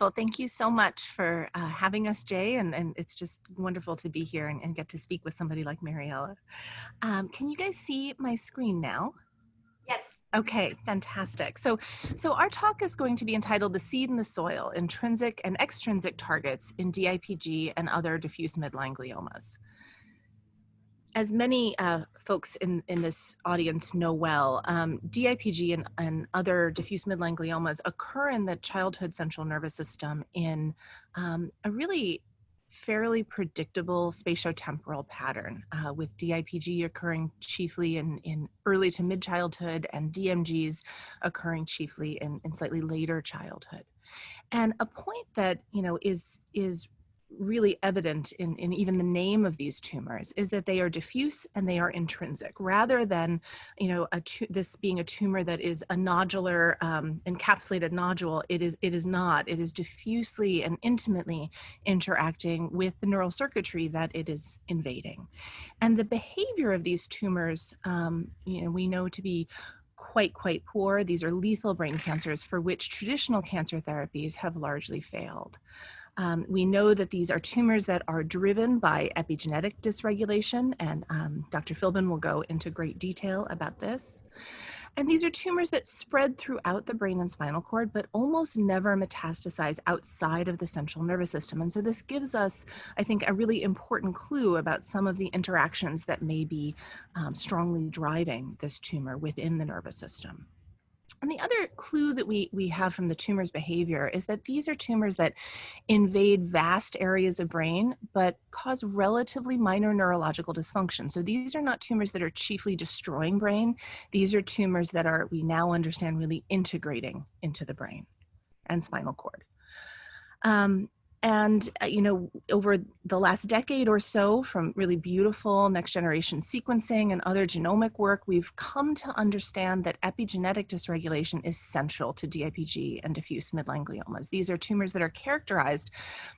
Well, thank you so much for having us, Jay, and it's just wonderful to be here and get to speak with somebody like Mariella. Can you guys see my screen now? Yes. Okay, fantastic. So our talk is going to be entitled "The Seed in the Soil: Intrinsic and Extrinsic Targets in DIPG and Other Diffuse Midline Gliomas." As many folks in this audience know well, DIPG and other diffuse midline gliomas occur in the childhood central nervous system in a really fairly predictable spatiotemporal pattern, with DIPG occurring chiefly in early to mid-childhood and DMGs occurring chiefly in slightly later childhood. And a point that, is really evident in even the name of these tumors is that they are diffuse and they are intrinsic, rather than, this being a tumor that is a nodular, encapsulated nodule. It is not. It is diffusely and intimately interacting with the neural circuitry that it is invading. And the behavior of these tumors, we know to be quite poor. These are lethal brain cancers for which traditional cancer therapies have largely failed. We know that these are tumors that are driven by epigenetic dysregulation, and Dr. Filbin will go into great detail about this. And these are tumors that spread throughout the brain and spinal cord, but almost never metastasize outside of the central nervous system. And so this gives us, I think, a really important clue about some of the interactions that may be strongly driving this tumor within the nervous system. And the other clue that we have from the tumor's behavior is that these are tumors that invade vast areas of brain, but cause relatively minor neurological dysfunction. So these are not tumors that are chiefly destroying brain. These are tumors that are, we now understand, really integrating into the brain and spinal cord. Over the last decade or so, from really beautiful next generation sequencing and other genomic work, we've come to understand that epigenetic dysregulation is central to DIPG and diffuse midline gliomas. These are tumors that are characterized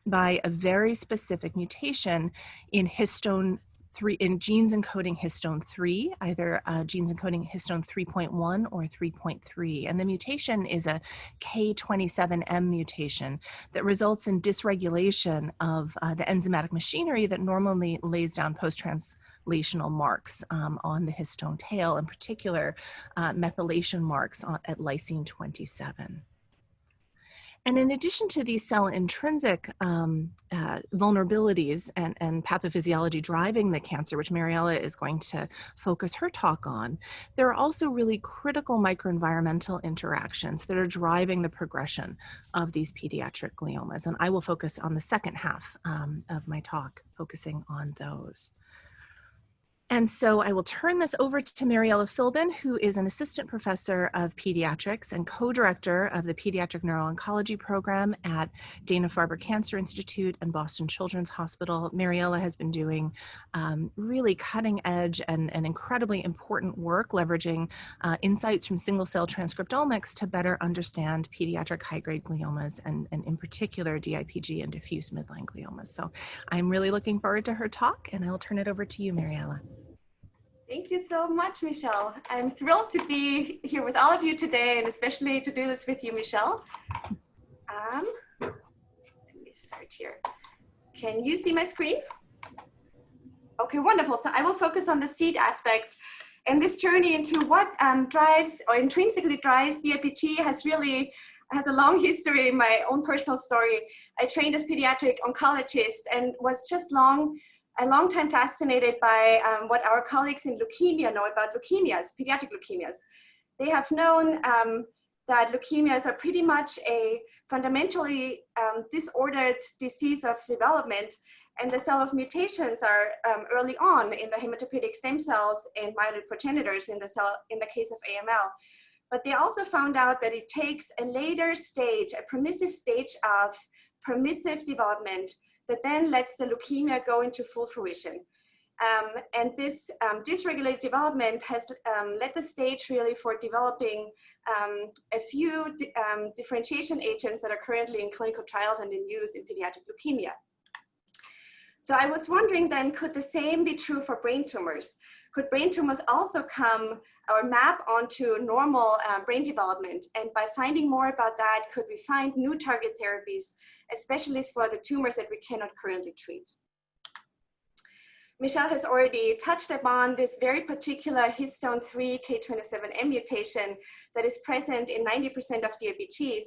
by a very specific mutation in histone 3, in genes encoding histone 3, either genes encoding histone 3.1 or 3.3. And the mutation is a K27M mutation that results in dysregulation of the enzymatic machinery that normally lays down post-translational marks on the histone tail, in particular methylation marks at lysine 27. And in addition to these cell intrinsic vulnerabilities and pathophysiology driving the cancer, which Mariella is going to focus her talk on, there are also really critical microenvironmental interactions that are driving the progression of these pediatric gliomas. And I will focus on the second half of my talk, focusing on those. And so I will turn this over to Mariella Filbin, who is an assistant professor of pediatrics and co-director of the Pediatric Neuro-Oncology Program at Dana-Farber Cancer Institute and Boston Children's Hospital. Mariella has been doing really cutting edge and incredibly important work, leveraging insights from single-cell transcriptomics to better understand pediatric high-grade gliomas and in particular DIPG and diffuse midline gliomas. So I'm really looking forward to her talk, and I will turn it over to you, Mariella. Thank you so much, Michelle. I'm thrilled to be here with all of you today, and especially to do this with you, Michelle. Let me start here. Can you see my screen? Okay, wonderful. So I will focus on the seed aspect, and this journey into what drives or intrinsically drives DIPG has a long history in my own personal story. I trained as pediatric oncologist and was just a long time fascinated by what our colleagues in leukemia know about leukemias, pediatric leukemias. They have known that leukemias are pretty much a fundamentally disordered disease of development, and the cell of mutations are early on in the hematopoietic stem cells and myeloid progenitors in the case of AML. But they also found out that it takes a later stage, a permissive stage of permissive development that then lets the leukemia go into full fruition. And this dysregulated development has led the stage really for developing a few differentiation agents that are currently in clinical trials and in use in pediatric leukemia. So I was wondering then, could the same be true for brain tumors? Could brain tumors also come or map onto normal brain development? And by finding more about that, could we find new target therapies, especially for the tumors that we cannot currently treat? Michelle has already touched upon this very particular histone 3 K27M mutation that is present in 90% of DIPGs.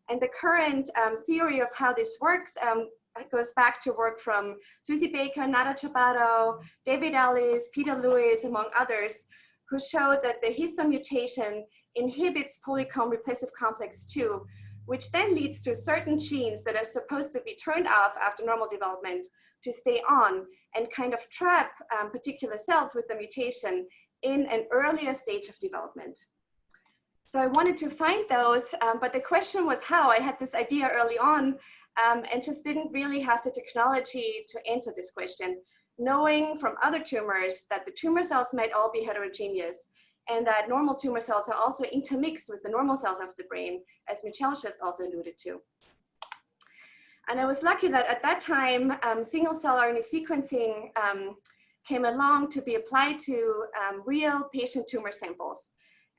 And the current theory of how this works goes back to work from Susie Baker, Nada Chabato, David Ellis, Peter Lewis, among others, who showed that the histone mutation inhibits polycomb repressive complex 2, which then leads to certain genes that are supposed to be turned off after normal development to stay on and kind of trap particular cells with the mutation in an earlier stage of development. So I wanted to find those, but the question was how. I had this idea early on and just didn't really have the technology to answer this question, knowing from other tumors that the tumor cells might all be heterogeneous and that normal tumor cells are also intermixed with the normal cells of the brain, as Michelle just also alluded to. And I was lucky that at that time, single cell RNA sequencing came along to be applied to real patient tumor samples.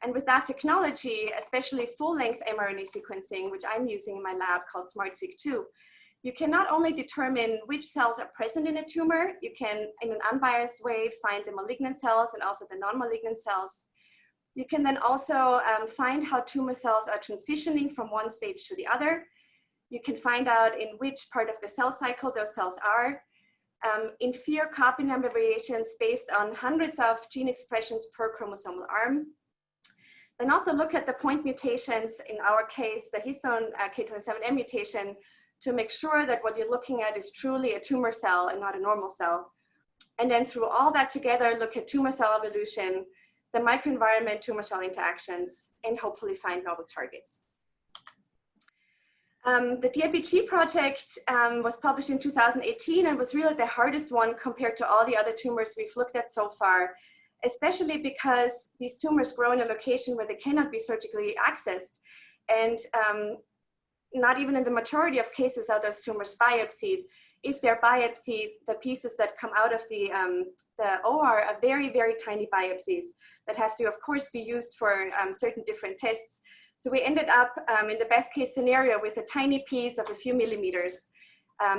And with that technology, especially full-length mRNA sequencing, which I'm using in my lab called SmartSeq2, you can not only determine which cells are present in a tumor, you can, in an unbiased way, find the malignant cells and also the non-malignant cells. You can then also find how tumor cells are transitioning from one stage to the other. You can find out in which part of the cell cycle those cells are. Infer copy number variations based on hundreds of gene expressions per chromosomal arm. Then also look at the point mutations, in our case, the histone K27M mutation, to make sure that what you're looking at is truly a tumor cell and not a normal cell. And then through all that together, look at tumor cell evolution, the microenvironment, tumor cell interactions, and hopefully find novel targets. The DIPG project was published in 2018 and was really the hardest one compared to all the other tumors we've looked at so far, especially because these tumors grow in a location where they cannot be surgically accessed. And not even in the majority of cases are those tumors biopsied. If they're biopsied, the pieces that come out of the OR are very, very tiny biopsies that have to, of course, be used for certain different tests. So we ended up in the best case scenario with a tiny piece of a few millimeters.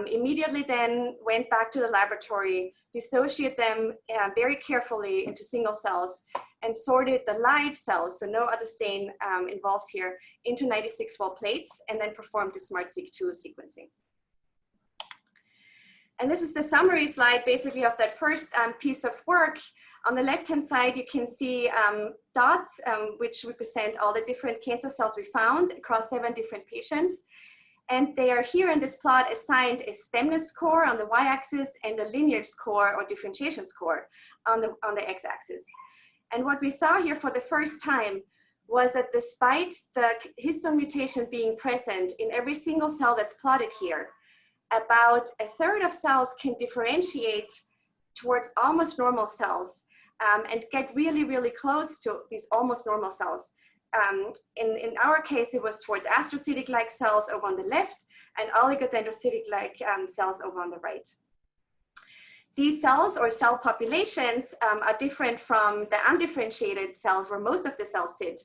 Immediately then went back to the laboratory, dissociate them very carefully into single cells, and sorted the live cells, so no other stain involved here, into 96-well plates, and then performed the SmartSeq2 sequencing. And this is the summary slide basically of that first piece of work. On the left-hand side, you can see dots, which represent all the different cancer cells we found across 7 different patients. And they are here in this plot assigned a stemness score on the y-axis and the lineage score or differentiation score on the x-axis. And what we saw here for the first time was that despite the histone mutation being present in every single cell that's plotted here, about 1/3 of cells can differentiate towards almost normal cells and get really, really close to these almost normal cells. In our case, it was towards astrocytic-like cells over on the left and oligodendrocytic-like cells over on the right. These cells or cell populations are different from the undifferentiated cells where most of the cells sit.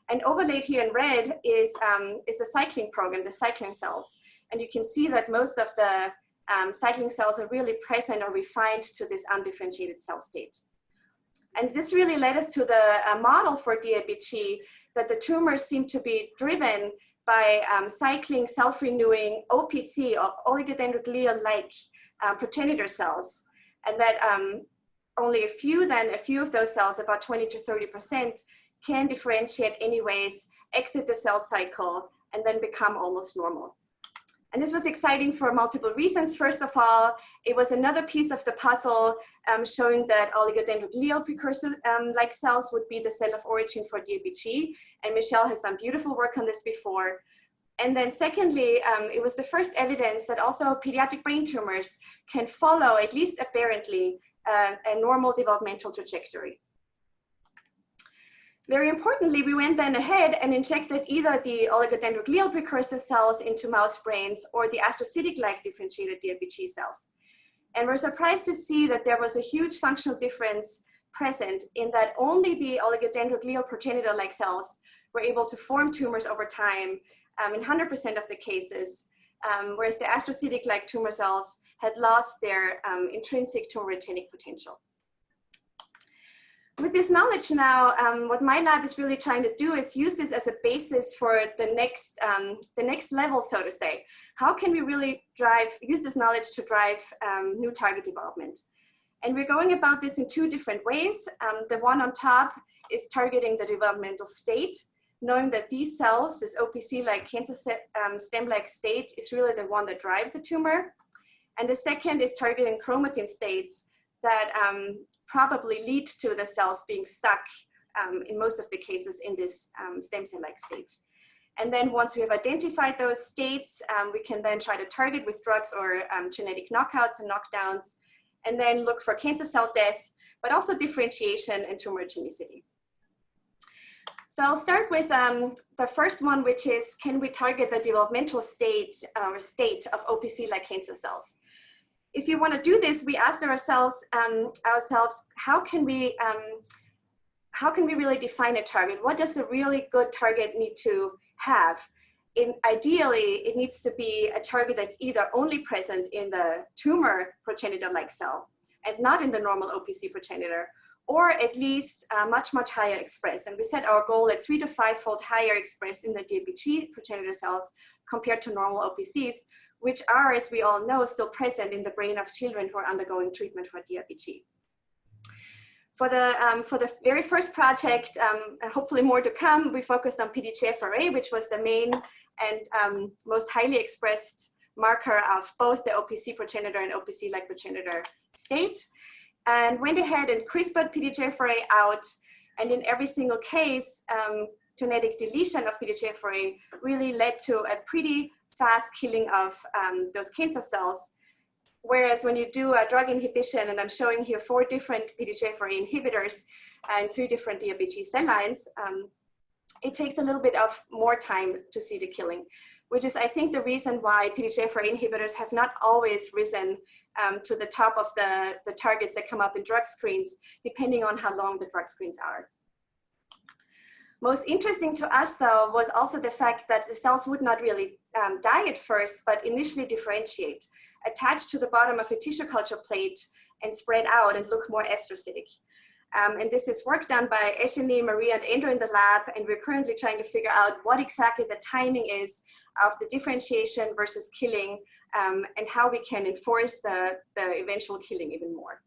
And overlaid here in red is the cycling program, the cycling cells. And you can see that most of the cycling cells are really present or refined to this undifferentiated cell state. And this really led us to the model for DIPG that the tumors seem to be driven by cycling, self-renewing OPC or oligodendroglial-like progenitor cells. And that only a few of those cells, about 20 to 30%, can differentiate anyways, exit the cell cycle, and then become almost normal. And this was exciting for multiple reasons. First of all, it was another piece of the puzzle showing that oligodendroglial precursor-like cells would be the cell of origin for DIPG. And Michelle has done beautiful work on this before. And then secondly, it was the first evidence that also pediatric brain tumors can follow, at least aberrantly, a normal developmental trajectory. Very importantly, we went then ahead and injected either the oligodendroglial precursor cells into mouse brains or the astrocytic-like differentiated DIPG cells. And we're surprised to see that there was a huge functional difference present in that only the oligodendroglial progenitor-like cells were able to form tumors over time in 100% of the cases, whereas the astrocytic-like tumor cells had lost their intrinsic tumorigenic potential. With this knowledge now, what my lab is really trying to do is use this as a basis for the next level, so to say. How can we really use this knowledge to drive new target development? And we're going about this in two different ways. The one on top is targeting the developmental state, knowing that these cells, this OPC-like cancer stem-like state, is really the one that drives the tumor. And the second is targeting chromatin states that probably lead to the cells being stuck in most of the cases in this stem cell-like state. And then once we have identified those states, we can then try to target with drugs or genetic knockouts and knockdowns, and then look for cancer cell death, but also differentiation and tumorigenicity. So I'll start with the first one, which is, can we target the developmental state or state of OPC-like cancer cells? If you want to do this, we asked ourselves, how can we really define a target? What does a really good target need to have? Ideally, it needs to be a target that's either only present in the tumor progenitor-like cell and not in the normal OPC progenitor, or at least much, much higher expressed. And we set our goal at 3 to 5-fold higher expressed in the DIPG progenitor cells compared to normal OPCs, which are, as we all know, still present in the brain of children who are undergoing treatment for DIPG. For the very first project, hopefully more to come, we focused on PDGFRA, which was the main and most highly expressed marker of both the OPC progenitor and OPC-like progenitor state, and went ahead and CRISPR'd PDGFRA out. And in every single case, genetic deletion of PDGFRA really led to a pretty fast killing of those cancer cells. Whereas when you do a drug inhibition, and I'm showing here 4 different PDGFRA inhibitors and 3 different DIPG cell lines, it takes a little bit of more time to see the killing, which is, I think, the reason why PDGFRA inhibitors have not always risen to the top of the targets that come up in drug screens, depending on how long the drug screens are. Most interesting to us, though, was also the fact that the cells would not really die at first, but initially differentiate, attach to the bottom of a tissue culture plate and spread out and look more astrocytic. And this is work done by Eshini, Maria, and Andrew in the lab, and we're currently trying to figure out what exactly the timing is of the differentiation versus killing, and how we can enforce the eventual killing even more.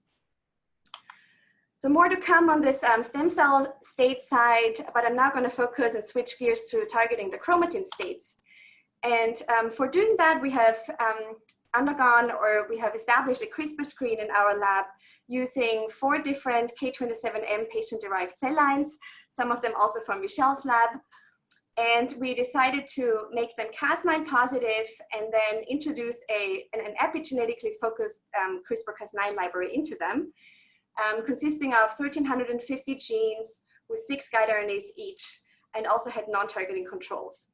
So more to come on this stem cell state side, but I'm now going to focus and switch gears to targeting the chromatin states. And for doing that, we have established a CRISPR screen in our lab using 4 different K27M patient-derived cell lines, some of them also from Michelle's lab. And we decided to make them Cas9 positive and then introduce an epigenetically focused CRISPR-Cas9 library into them, consisting of 1,350 genes with 6 guide RNAs each, and also had non-targeting controls.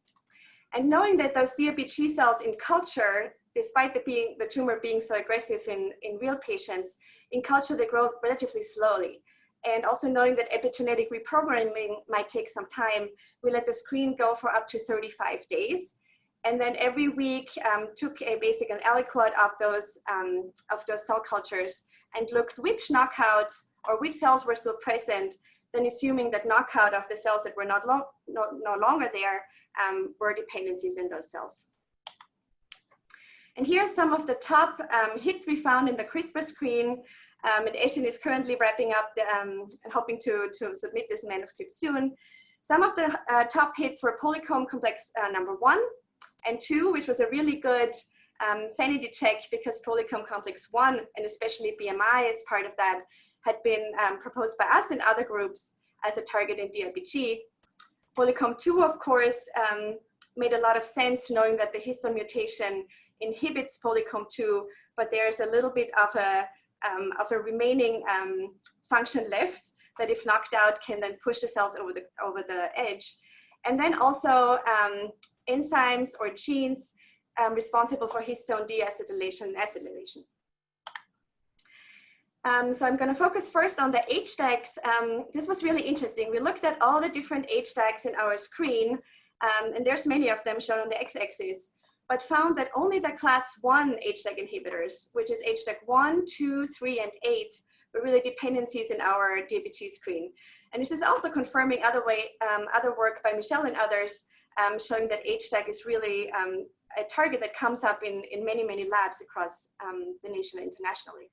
And knowing that those DIPG cells in culture, despite the tumor being so aggressive in real patients, in culture they grow relatively slowly. And also knowing that epigenetic reprogramming might take some time, we let the screen go for up to 35 days. And then every week took a basic and aliquot of those cell cultures and looked which knockout or which cells were still present, then assuming that knockout of the cells that were no longer there were dependencies in those cells. And here are some of the top hits we found in the CRISPR screen. And Eshin is currently wrapping up and hoping to submit this manuscript soon. Some of the top hits were polycomb complex number 1 and 2, which was a really good sanity check because polycomb complex 1, and especially BMI as part of that, had been proposed by us and other groups as a target in DIPG. Polycomb 2, of course, made a lot of sense knowing that the histone mutation inhibits polycomb 2, but there's a little bit of a remaining function left that, if knocked out, can then push the cells over the edge. And then also enzymes or genes responsible for histone deacetylation and acetylation. So I'm going to focus first on the HDACs. This was really interesting. We looked at all the different HDACs in our screen, and there's many of them shown on the x-axis, but found that only the class 1 HDAC inhibitors, which is HDAC 1, 2, 3, and 8, were really dependencies in our DIPG screen. And this is also confirming other work by Michelle and others, showing that HDAC is really a target that comes up in many, many labs across the nation and internationally.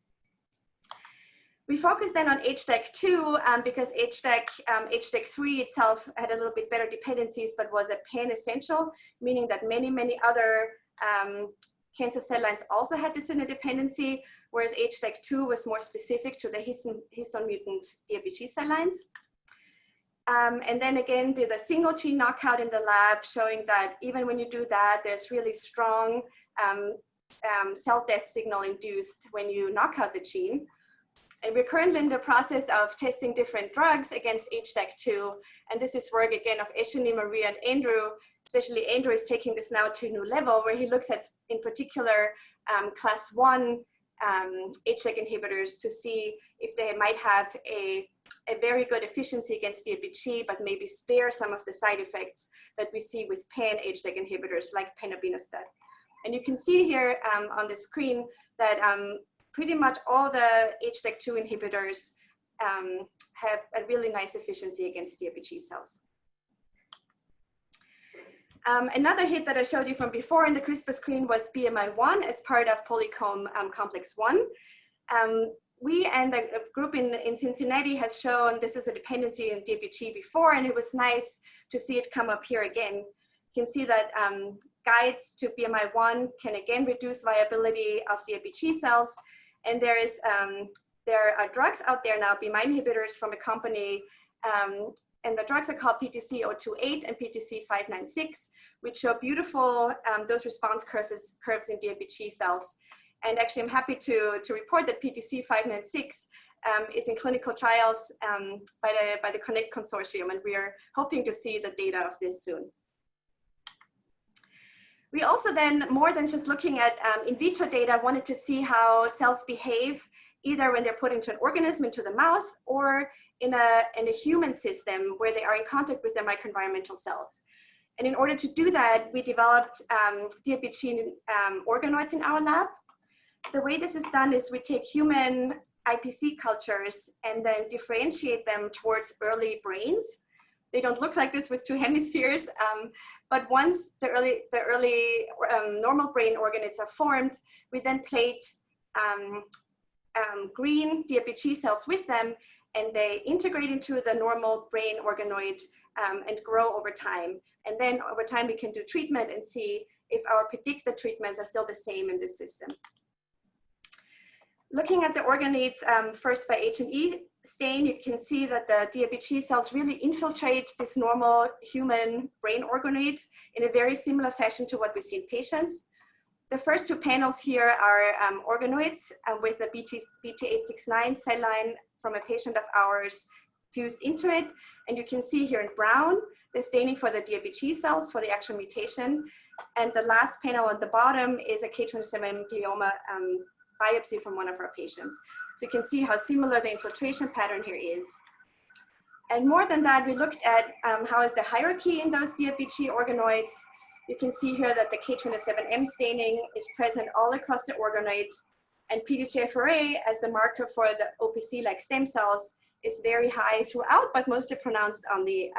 We focused then on HDAC2 because HDAC3 itself had a little bit better dependencies, but was a pan-essential, meaning that many, many other cancer cell lines also had this dependency, whereas HDAC2 was more specific to the histone mutant DIPG cell lines. And then again, did a single gene knockout in the lab, showing that even when you do that, there's really strong cell death signal induced when you knock out the gene. And we're currently in the process of testing different drugs against HDAC2. And this is work again of Eshini, Maria, and Andrew. Especially Andrew is taking this now to a new level where he looks at, in particular, class 1 HDAC inhibitors to see if they might have a very good efficiency against DIPG, but maybe spare some of the side effects that we see with pan HDAC inhibitors like penobinostat. And you can see here on the screen that pretty much all the HDAC2 inhibitors have a really nice efficiency against DIPG cells. Another hit that I showed you from before in the CRISPR screen was BMI1 as part of polycomb complex 1. We and a group in Cincinnati has shown this is a dependency in DIPG before, and it was nice to see it come up here again. You can see that guides to BMI1 can again reduce viability of DIPG cells, and there are drugs out there now, BMI inhibitors from a company, and the drugs are called PTC-028 and PTC-596, which show beautiful dose response curves in DIPG cells. And actually, I'm happy to report that PTC-596 is in clinical trials by the CONNECT consortium, and we are hoping to see the data of this soon. We also then, more than just looking at in vitro data, wanted to see how cells behave either when they're put into an organism, into the mouse, or in a human system where they are in contact with their microenvironmental cells. And in order to do that, we developed DIPG organoids in our lab. The way this is done is we take human IPC cultures and then differentiate them towards early brains. They don't look like this with two hemispheres, but once the early normal brain organoids are formed, we then plate green DIPG cells with them, and they integrate into the normal brain organoid and grow over time. And then over time, we can do treatment and see if our predicted treatments are still the same in this system. Looking at the organoids first by H&E stain, you can see that the DIPG cells really infiltrate this normal human brain organoid in a very similar fashion to what we see in patients. The first two panels here are organoids with the BT869 cell line from a patient of ours fused into it. And you can see here in brown, the staining for the DIPG cells for the actual mutation. And the last panel at the bottom is a K27 glioma biopsy from one of our patients. So you can see how similar the infiltration pattern here is. And more than that, we looked at how is the hierarchy in those DIPG organoids. You can see here that the K27M staining is present all across the organoid, and PDGFRA as the marker for the OPC-like stem cells is very high throughout, but mostly pronounced on the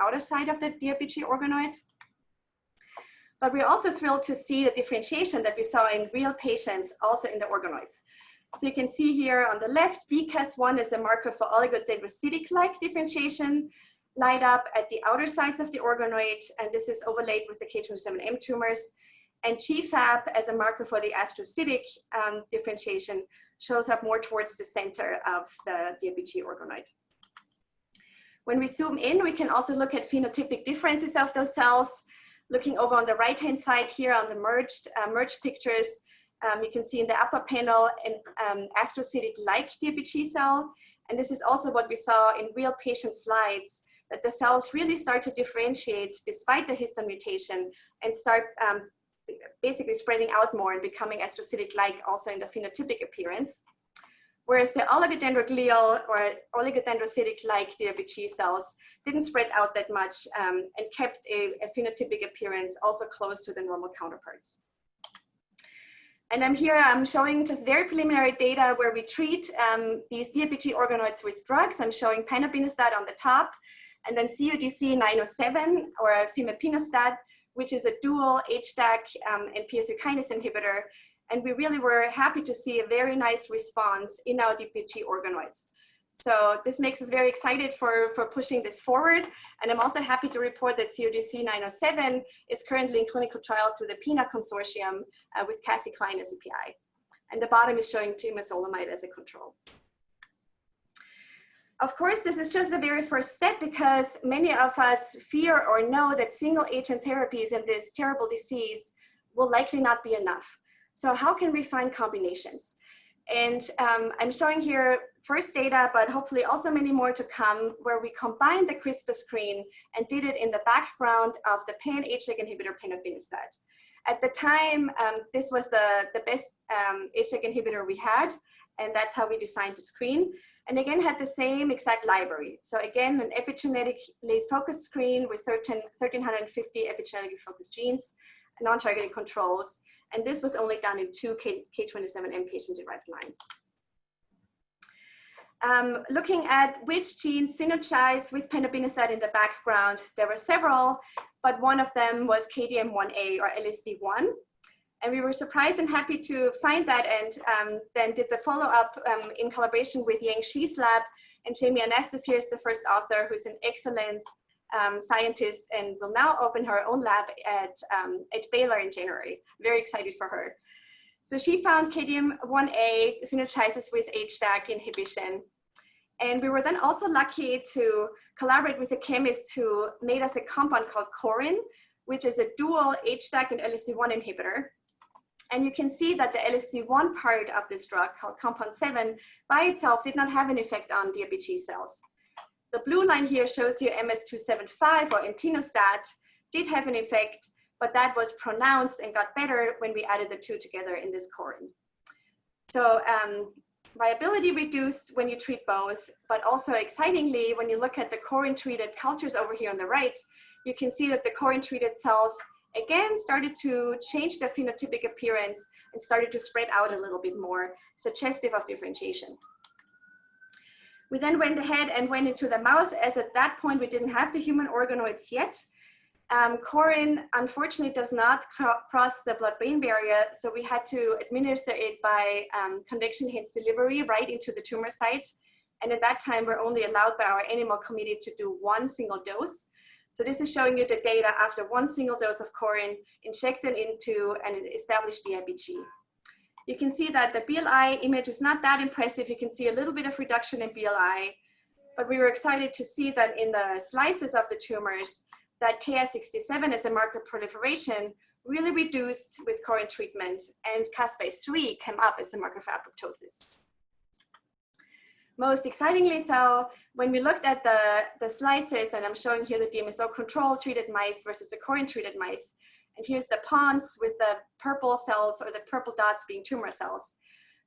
outer side of the DIPG organoid. But we're also thrilled to see the differentiation that we saw in real patients also in the organoids. So you can see here on the left, BCAS1 is a marker for oligodendroglial-like differentiation, light up at the outer sides of the organoid, and this is overlaid with the K27M tumors. And GFAP as a marker for the astrocytic differentiation shows up more towards the center of the DIPG organoid. When we zoom in, we can also look at phenotypic differences of those cells. Looking over on the right-hand side here on the merged pictures, you can see in the upper panel an astrocytic-like DIPG cell. And this is also what we saw in real patient slides, that the cells really start to differentiate despite the histone mutation and start basically spreading out more and becoming astrocytic-like also in the phenotypic appearance. whereas the oligodendroglial or oligodendrocytic-like DIPG cells didn't spread out that much and kept a phenotypic appearance also close to the normal counterparts. And I'm showing just very preliminary data where we treat these DIPG organoids with drugs. I'm showing panobinostat on the top, and then CUDC 907 or fimapinostat, which is a dual HDAC and PI3 kinase inhibitor. And we really were happy to see a very nice response in our DIPG organoids. So this makes us very excited for pushing this forward. And I'm also happy to report that CUDC 907 is currently in clinical trial through the PINA consortium with Cassie Klein as a PI. And the bottom is showing temozolomide as a control. Of course, this is just the very first step because many of us fear or know that single agent therapies in this terrible disease will likely not be enough. So how can we find combinations? And I'm showing here first data, but hopefully also many more to come, where we combined the CRISPR screen and did it in the background of the pan-HDAC inhibitor panobinostat. At the time, this was the best HDAC inhibitor we had, and that's how we designed the screen. And again, had the same exact library. So again, an epigenetically focused screen with 1,350 epigenetically focused genes, non-targeted controls. And this was only done in 2 K27M patient-derived lines. Looking at which genes synergize with panobinostat in the background, there were several, but one of them was KDM1A or LSD1. And we were surprised and happy to find that, and then did the follow-up in collaboration with Yang Shi's lab. And Jamie Anastas here is the first author, who's an excellent scientist and will now open her own lab at Baylor in January. Very excited for her. So she found KDM1A synergizes with HDAC inhibition. And we were then also lucky to collaborate with a chemist who made us a compound called Corin, which is a dual HDAC and LSD1 inhibitor. And you can see that the LSD1 part of this drug, called compound 7, by itself did not have an effect on DIPG cells. The blue line here shows you MS275 or entinostat did have an effect, but that was pronounced and got better when we added the two together in this Corin. So viability reduced when you treat both, but also excitingly, when you look at the Corin-treated cultures over here on the right, you can see that the Corin-treated cells again started to change their phenotypic appearance and started to spread out a little bit more, suggestive of differentiation. We then went ahead and went into the mouse, as at that point we didn't have the human organoids yet. Corin unfortunately does not cross the blood-brain barrier, so we had to administer it by convection-enhanced delivery right into the tumor site. And at that time, we're only allowed by our animal committee to do 1 single dose. So this is showing you the data after 1 single dose of Corin injected into an established DIPG. You can see that the BLI image is not that impressive. You can see a little bit of reduction in BLI, but we were excited to see that in the slices of the tumors, that Ki67 as a marker of proliferation really reduced with Corin treatment, and caspase-3 came up as a marker of apoptosis. Most excitingly though, when we looked at the slices, and I'm showing here the DMSO control treated mice versus the Corin treated mice, and here's the pons with the purple cells or the purple dots being tumor cells.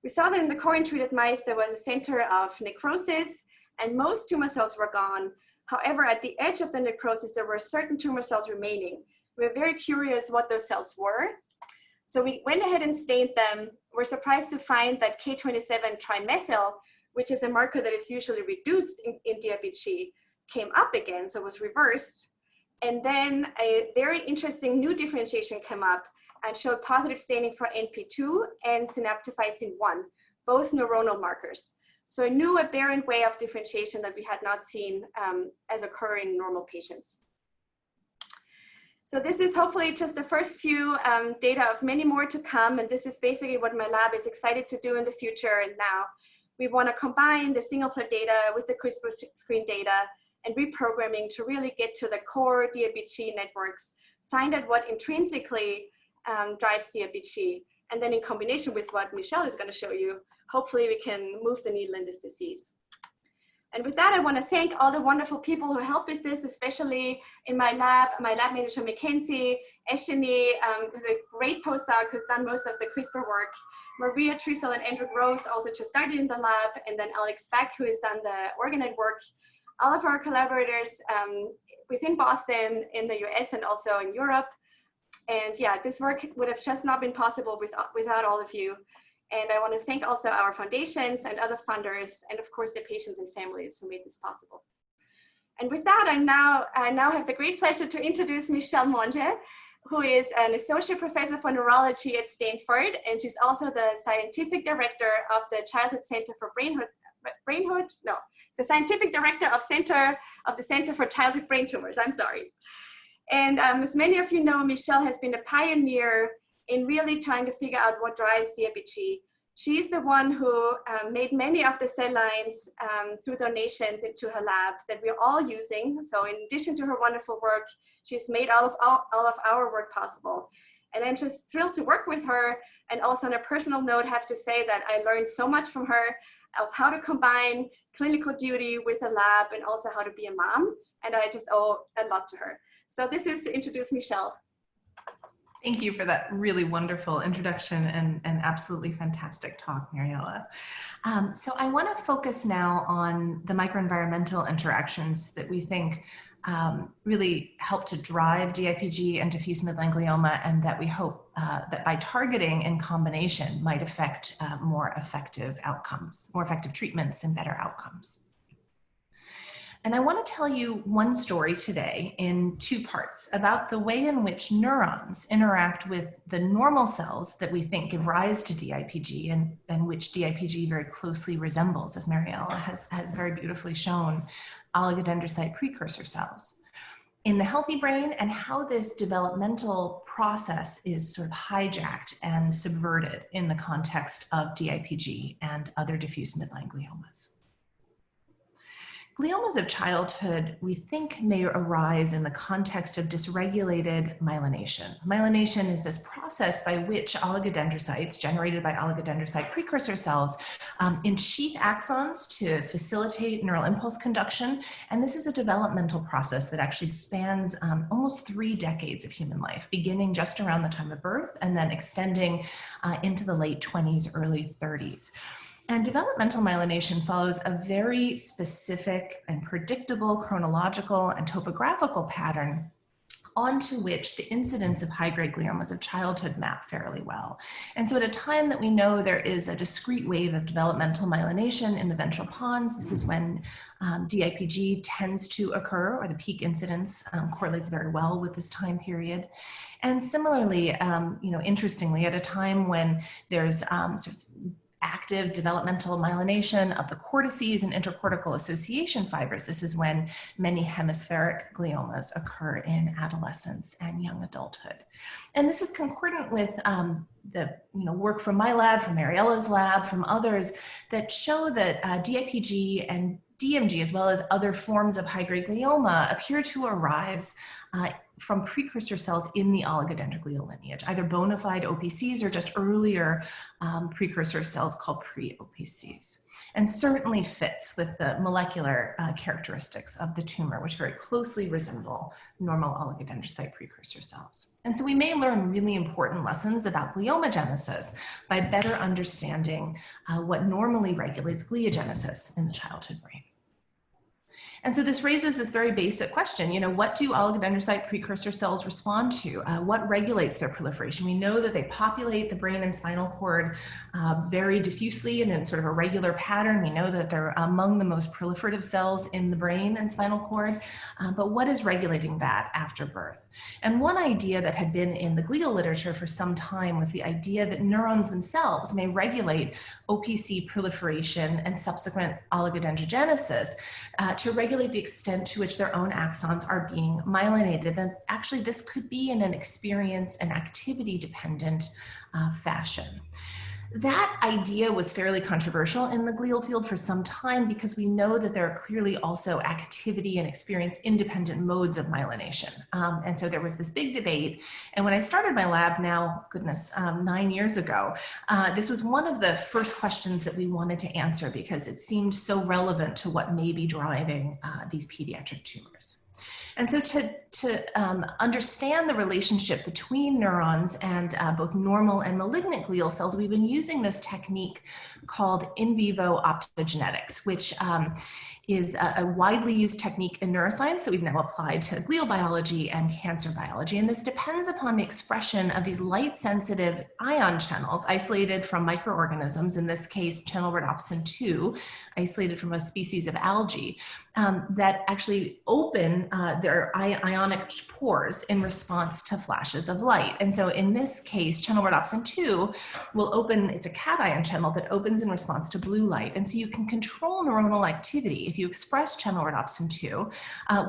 We saw that in the Corin treated mice, there was a center of necrosis and most tumor cells were gone. However, at the edge of the necrosis, there were certain tumor cells remaining. We were very curious what those cells were. So we went ahead and stained them. We're surprised to find that K27 trimethyl, which is a marker that is usually reduced in DIPG, came up again, so it was reversed. And then a very interesting new differentiation came up and showed positive staining for NP2 and synaptophysin-1, both neuronal markers. So a new aberrant way of differentiation that we had not seen as occurring in normal patients. So this is hopefully just the first few data of many more to come. And this is basically what my lab is excited to do in the future. And now we want to combine the single cell data with the CRISPR screen data and reprogramming to really get to the core DIPG networks, find out what intrinsically drives DIPG, and then in combination with what Michelle is going to show you, hopefully we can move the needle in this disease. And with that, I want to thank all the wonderful people who helped with this, especially in my lab manager Mackenzie, Eshini, who's a great postdoc who's done most of the CRISPR work. Maria Trisel and Andrew Gross also just started in the lab, and then Alex Beck, who has done the organoid work. All of our collaborators within Boston, in the US, and also in Europe. And yeah, this work would have just not been possible without all of you. And I want to thank also our foundations and other funders, and of course the patients and families who made this possible. And with that, I now have the great pleasure to introduce Michelle Monje, who is an associate professor for neurology at Stanford, and she's also the scientific director of the Childhood Center for the scientific director of the Center for Childhood Brain Tumors. I'm sorry. And as many of you know, Michelle has been a pioneer in really trying to figure out what drives DIPG. She's the one who made many of the cell lines through donations into her lab that we're all using. So in addition to her wonderful work, she's made all of our work possible. And I'm just thrilled to work with her. And also on a personal note, have to say that I learned so much from her of how to combine clinical duty with a lab and also how to be a mom. And I just owe a lot to her. So this is to introduce Michelle. Thank you for that really wonderful introduction and absolutely fantastic talk, Mariella. So I want to focus now on the microenvironmental interactions that we think really help to drive DIPG and diffuse midline glioma, and that we hope that by targeting in combination might affect more effective outcomes, more effective treatments and better outcomes. And I want to tell you one story today in two parts about the way in which neurons interact with the normal cells that we think give rise to DIPG, and which DIPG very closely resembles, as Mariella has very beautifully shown, oligodendrocyte precursor cells in the healthy brain, and how this developmental process is sort of hijacked and subverted in the context of DIPG and other diffuse midline gliomas. Gliomas of childhood, we think, may arise in the context of dysregulated myelination. Myelination is this process by which oligodendrocytes, generated by oligodendrocyte precursor cells, ensheath axons to facilitate neural impulse conduction. And this is a developmental process that actually spans almost 3 decades of human life, beginning just around the time of birth and then extending into the late 20s, early 30s. And developmental myelination follows a very specific and predictable chronological and topographical pattern onto which the incidence of high-grade gliomas of childhood map fairly well. And so at a time that we know there is a discrete wave of developmental myelination in the ventral pons, this is when DIPG tends to occur, or the peak incidence correlates very well with this time period. And similarly, interestingly, at a time when there's sort of active developmental myelination of the cortices and intercortical association fibers, this is when many hemispheric gliomas occur in adolescence and young adulthood. And this is concordant with the work from my lab, from Mariella's lab, from others that show that DIPG and DMG, as well as other forms of high-grade glioma, appear to arise from precursor cells in the oligodendroglial lineage, either bona fide OPCs or just earlier precursor cells called pre-OPCs, and certainly fits with the molecular characteristics of the tumor, which very closely resemble normal oligodendrocyte precursor cells. And so we may learn really important lessons about gliomagenesis by better understanding what normally regulates gliogenesis in the childhood brain. And so this raises this very basic question, what do oligodendrocyte precursor cells respond to? What regulates their proliferation? We know that they populate the brain and spinal cord very diffusely and in sort of a regular pattern. We know that they're among the most proliferative cells in the brain and spinal cord, but what is regulating that after birth? And one idea that had been in the glial literature for some time was the idea that neurons themselves may regulate OPC proliferation and subsequent oligodendrogenesis to regulate the extent to which their own axons are being myelinated. And actually this could be in an experience and activity dependent fashion. That idea was fairly controversial in the glial field for some time because we know that there are clearly also activity and experience independent modes of myelination. And so there was this big debate. And when I started my lab now, goodness, 9 years ago, this was one of the first questions that we wanted to answer because it seemed so relevant to what may be driving these pediatric tumors. And so to understand the relationship between neurons and both normal and malignant glial cells, we've been using this technique called in vivo optogenetics, which is a widely used technique in neuroscience that we've now applied to glial biology and cancer biology. And this depends upon the expression of these light-sensitive ion channels isolated from microorganisms, in this case, channel rhodopsin 2, isolated from a species of algae, that actually open their ionic pores in response to flashes of light. And so in this case, channel rhodopsin 2 will open, it's a cation channel that opens in response to blue light. And so you can control neuronal activity if you express channel rhodopsin 2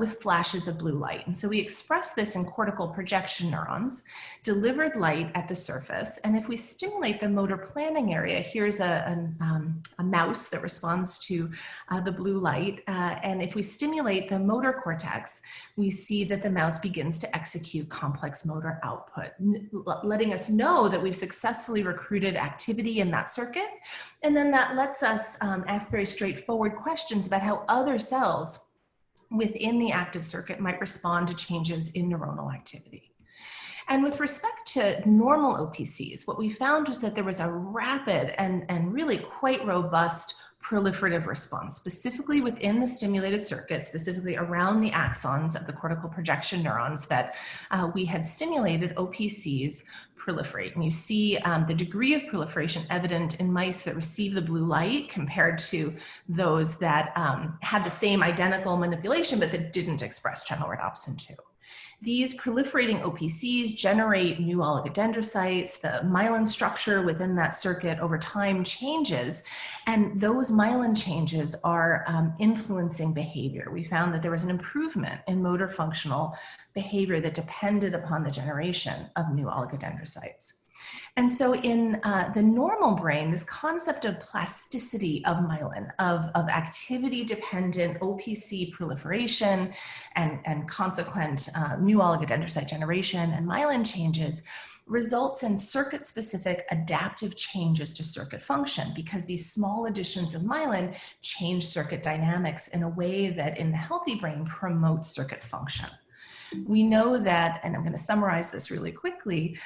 with flashes of blue light. And so we express this in cortical projection neurons, delivered light at the surface. And if we stimulate the motor planning area, here's a mouse that responds to the blue light. And if we stimulate the motor cortex, we see that the mouse begins to execute complex motor output, letting us know that we've successfully recruited activity in that circuit. And then that lets us ask very straightforward questions about how other cells within the active circuit might respond to changes in neuronal activity. And with respect to normal OPCs, what we found was that there was a rapid and really quite robust proliferative response, specifically within the stimulated circuit, specifically around the axons of the cortical projection neurons that we had stimulated. OPCs proliferate. And you see the degree of proliferation evident in mice that receive the blue light compared to those that had the same identical manipulation but that didn't express channel rhodopsin 2. These proliferating OPCs generate new oligodendrocytes. The myelin structure within that circuit over time changes, and those myelin changes are influencing behavior. We found that there was an improvement in motor functional behavior that depended upon the generation of new oligodendrocytes. And so in the normal brain, this concept of plasticity of myelin, of activity-dependent OPC proliferation and consequent new oligodendrocyte generation and myelin changes results in circuit-specific adaptive changes to circuit function, because these small additions of myelin change circuit dynamics in a way that in the healthy brain promotes circuit function. We know that, and I'm going to summarize this really quickly,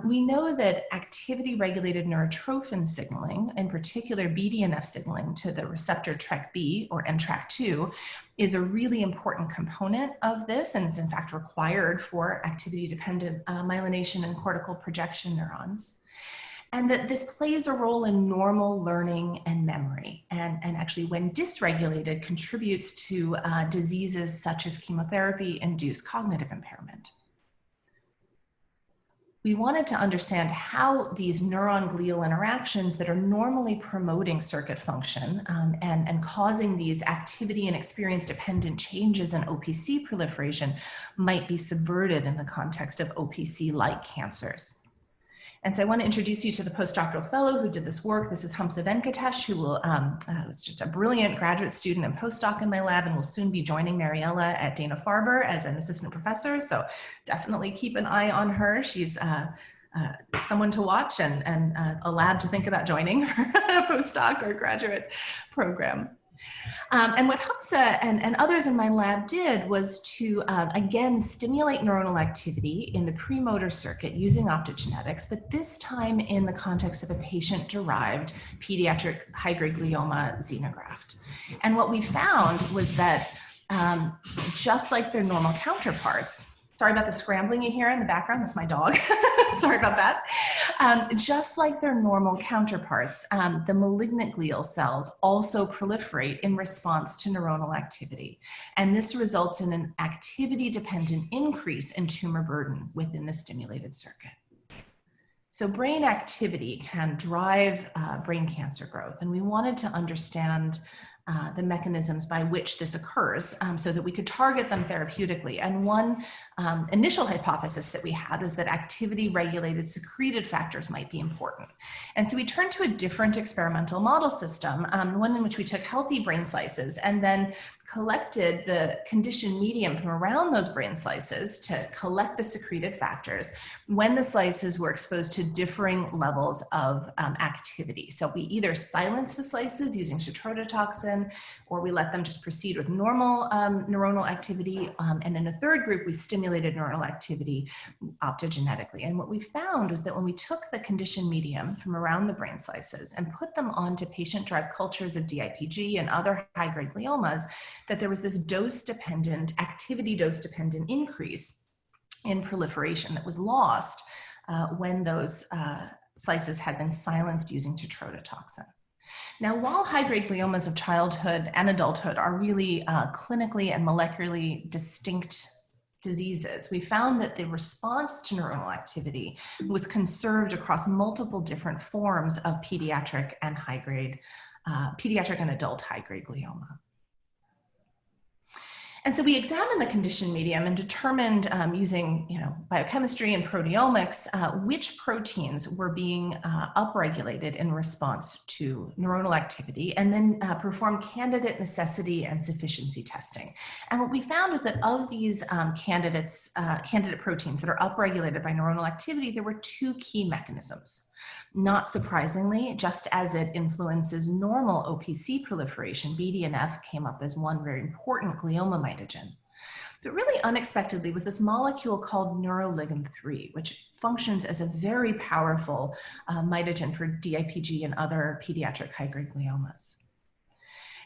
we know that activity-regulated neurotrophin signaling, in particular BDNF signaling to the receptor TrkB or NTRK2, is a really important component of this, and is in fact required for activity-dependent myelination in cortical projection neurons. And that this plays a role in normal learning and memory, and actually when dysregulated contributes to diseases such as chemotherapy-induced cognitive impairment. We wanted to understand how these neuron-glial interactions that are normally promoting circuit function and causing these activity and experience-dependent changes in OPC proliferation might be subverted in the context of OPC-like cancers. And so I want to introduce you to the postdoctoral fellow who did this work. This is Hamza Venkatesh, who was just a brilliant graduate student and postdoc in my lab, and will soon be joining Mariella at Dana-Farber as an assistant professor. So definitely keep an eye on her. She's someone to watch and a lab to think about joining for a postdoc or graduate program. And what Hamza and others in my lab did was to, again, stimulate neuronal activity in the premotor circuit using optogenetics, but this time in the context of a patient-derived pediatric high-grade glioma xenograft. And what we found was that just like their normal counterparts, sorry about the scrambling you hear in the background, that's my dog, sorry about that. Just like their normal counterparts, the malignant glial cells also proliferate in response to neuronal activity. And this results in an activity-dependent increase in tumor burden within the stimulated circuit. So brain activity can drive brain cancer growth, and we wanted to understand the mechanisms by which this occurs so that we could target them therapeutically. And one initial hypothesis that we had was that activity-regulated secreted factors might be important. And so we turned to a different experimental model system, one in which we took healthy brain slices and then collected the conditioned medium from around those brain slices to collect the secreted factors when the slices were exposed to differing levels of activity. So we either silenced the slices using tetrodotoxin toxin, or we let them just proceed with normal neuronal activity. And in a third group, we stimulated neuronal activity optogenetically. And what we found was that when we took the conditioned medium from around the brain slices and put them onto patient-derived cultures of DIPG and other high-grade gliomas, that there was this activity dose-dependent increase in proliferation that was lost when those slices had been silenced using tetrodotoxin. Now, while high-grade gliomas of childhood and adulthood are really clinically and molecularly distinct diseases, we found that the response to neuronal activity was conserved across multiple different forms of pediatric and adult high-grade glioma. And so we examined the conditioned medium and determined using biochemistry and proteomics which proteins were being upregulated in response to neuronal activity, and then performed candidate necessity and sufficiency testing. And what we found was that of these candidate proteins that are upregulated by neuronal activity, there were two key mechanisms. Not surprisingly, just as it influences normal OPC proliferation, BDNF came up as one very important glioma mitogen. But really unexpectedly was this molecule called neuroligin-3, which functions as a very powerful mitogen for DIPG and other pediatric high-grade gliomas.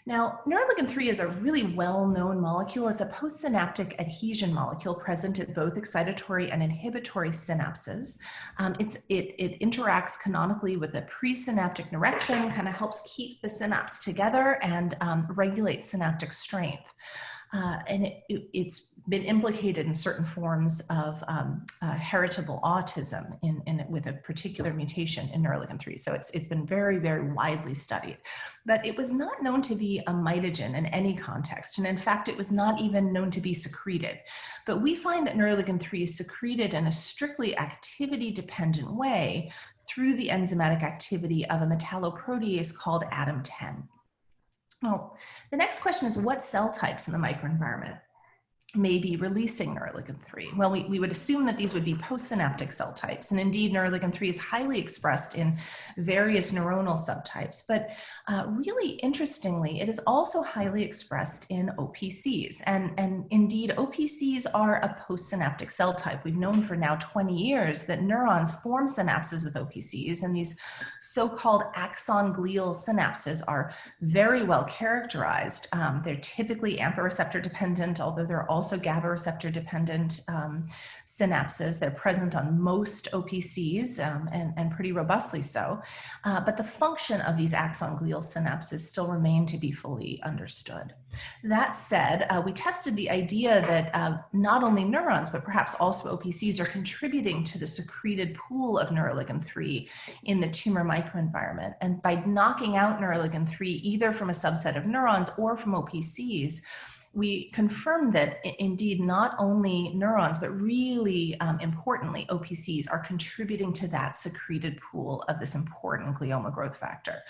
Now, neuroligin-3 is a really well-known molecule. It's a postsynaptic adhesion molecule present at both excitatory and inhibitory synapses. It interacts canonically with a presynaptic orexin, kind of helps keep the synapse together and regulates synaptic strength. And it's been implicated in certain forms of heritable autism with a particular mutation in neuroligin-3. So it's been very, very widely studied. But it was not known to be a mitogen in any context. And in fact, it was not even known to be secreted. But we find that neuroligin-3 is secreted in a strictly activity-dependent way through the enzymatic activity of a metalloprotease called ADAM10. Well, the next question is, what cell types in the microenvironment may be releasing neuroligin-3? Well, we would assume that these would be postsynaptic cell types, and indeed neuroligin-3 is highly expressed in various neuronal subtypes, but really interestingly, it is also highly expressed in OPCs, and indeed OPCs are a postsynaptic cell type. We've known for now 20 years that neurons form synapses with OPCs, and these so-called axon glial synapses are very well characterized. They're typically AMPA receptor dependent, although they're also GABA receptor dependent synapses. They're present on most OPCs and pretty robustly so. But the function of these axon glial synapses still remain to be fully understood. That said, we tested the idea that not only neurons, but perhaps also OPCs are contributing to the secreted pool of neuroligin-3 in the tumor microenvironment. And by knocking out neuroligin-3, either from a subset of neurons or from OPCs, we confirmed that indeed not only neurons, but really importantly, OPCs are contributing to that secreted pool of this important glioma growth factor.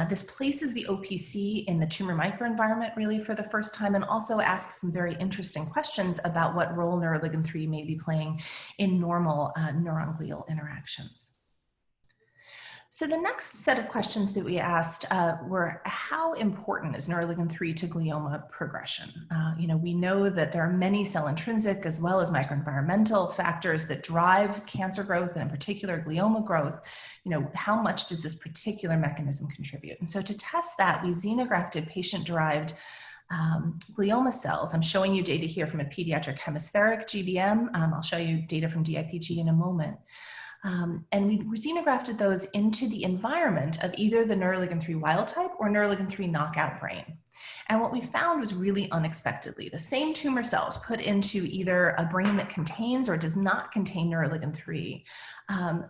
This places the OPC in the tumor microenvironment really for the first time, and also asks some very interesting questions about what role neuroligin-3 may be playing in normal neuron-glial interactions. So the next set of questions that we asked were, how important is neuroligin-3 to glioma progression? We know that there are many cell intrinsic as well as microenvironmental factors that drive cancer growth, and in particular glioma growth. How much does this particular mechanism contribute? And so to test that, we xenografted patient-derived glioma cells. I'm showing you data here from a pediatric hemispheric GBM. I'll show you data from DIPG in a moment. And we xenografted those into the environment of either the neuroligin-3 wild type or neuroligin-3 knockout brain. And what we found was really unexpectedly, the same tumor cells put into either a brain that contains or does not contain neuroligin-3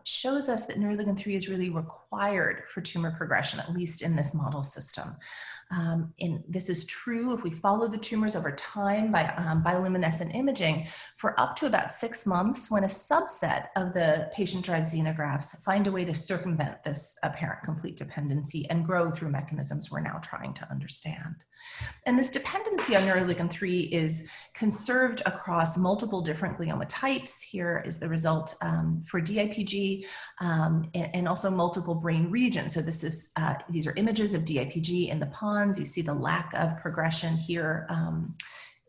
shows us that neuroligin-3 is really required for tumor progression, at least in this model system. And this is true if we follow the tumors over time by bioluminescent imaging for up to about 6 months, when a subset of the patient-derived xenografts find a way to circumvent this apparent complete dependency and grow through mechanisms we're now trying to understand. understand. And this dependency on neuroligin 3 is conserved across multiple different glioma types. Here is the result for DIPG and also multiple brain regions. So this is, these are images of DIPG in the pons. You see the lack of progression here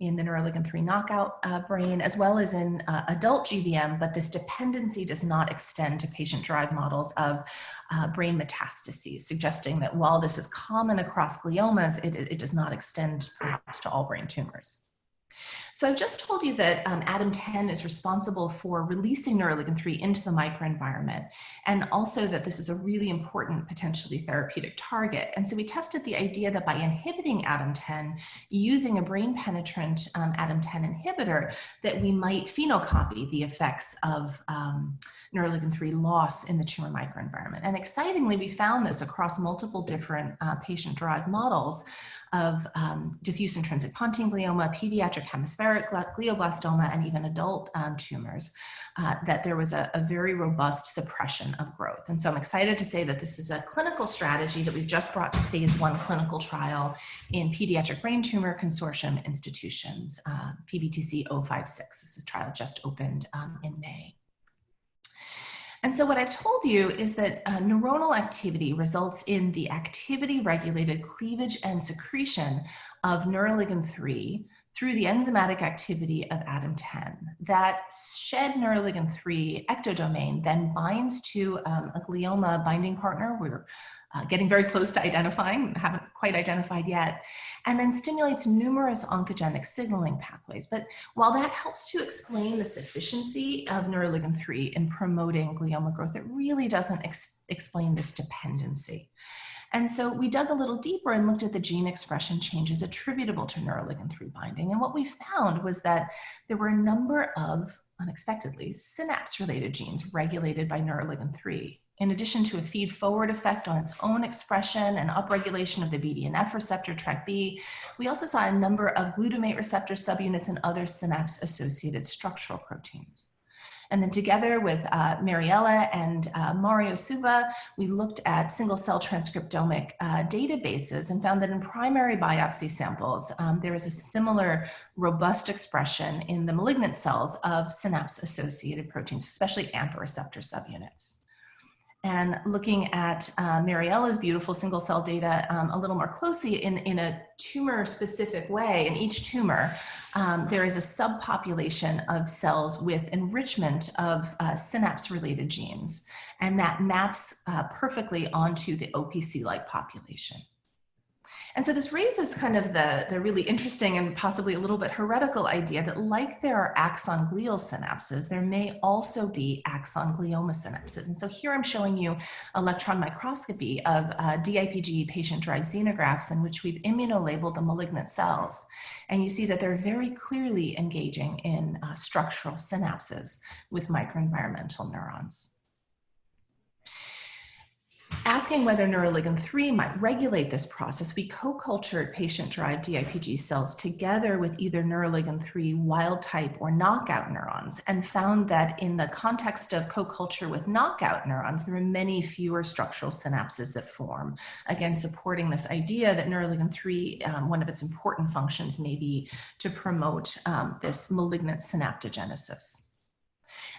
in the neuroligin 3 knockout brain, as well as in adult GBM, but this dependency does not extend to patient-derived models of brain metastases, suggesting that while this is common across gliomas, it does not extend perhaps to all brain tumors. So I've just told you that ADAM10 is responsible for releasing neuroligin 3 into the microenvironment, and also that this is a really important potentially therapeutic target. And so we tested the idea that by inhibiting ADAM10, using a brain-penetrant ADAM10 inhibitor, that we might phenocopy the effects of neuroligin 3 loss in the tumor microenvironment. And excitingly, we found this across multiple different patient-derived models of diffuse intrinsic pontine glioma, pediatric hemispheric glioblastoma, and even adult tumors, that there was a very robust suppression of growth. And so I'm excited to say that this is a clinical strategy that we've just brought to phase 1 clinical trial in pediatric brain tumor consortium institutions, PBTC 056. This is a trial just opened in May. And so what I've told you is that neuronal activity results in the activity-regulated cleavage and secretion of neuroligin 3 through the enzymatic activity of ADAM10. That shed neuroligin 3 ectodomain then binds to a glioma binding partner. We're getting very close to identifying, haven't quite identified yet, and then stimulates numerous oncogenic signaling pathways. But while that helps to explain the sufficiency of neuroligin 3 in promoting glioma growth, it really doesn't explain this dependency. And so we dug a little deeper and looked at the gene expression changes attributable to neuroligin 3 binding. And what we found was that there were a number of, unexpectedly, synapse-related genes regulated by neuroligin 3. In addition to a feed-forward effect on its own expression and upregulation of the BDNF receptor TrkB, we also saw a number of glutamate receptor subunits and other synapse-associated structural proteins. And then together with Mariella and Mario Suba, we looked at single-cell transcriptomic databases and found that in primary biopsy samples, there was a similar robust expression in the malignant cells of synapse-associated proteins, especially AMPA receptor subunits. And looking at Mariella's beautiful single-cell data a little more closely in a tumor-specific way, in each tumor, there is a subpopulation of cells with enrichment of synapse-related genes, and that maps perfectly onto the OPC-like population. And so this raises kind of the really interesting and possibly a little bit heretical idea that like there are axon glial synapses, there may also be axon glioma synapses. And so here I'm showing you electron microscopy of DIPG patient-derived xenografts in which we've immunolabeled the malignant cells. And you see that they're very clearly engaging in structural synapses with microenvironmental neurons. Asking whether neuroligin 3 might regulate this process, we co-cultured patient-derived DIPG cells together with either neuroligin 3 wild-type or knockout neurons, and found that in the context of co-culture with knockout neurons, there are many fewer structural synapses that form, again supporting this idea that neuroligin 3, one of its important functions may be to promote this malignant synaptogenesis.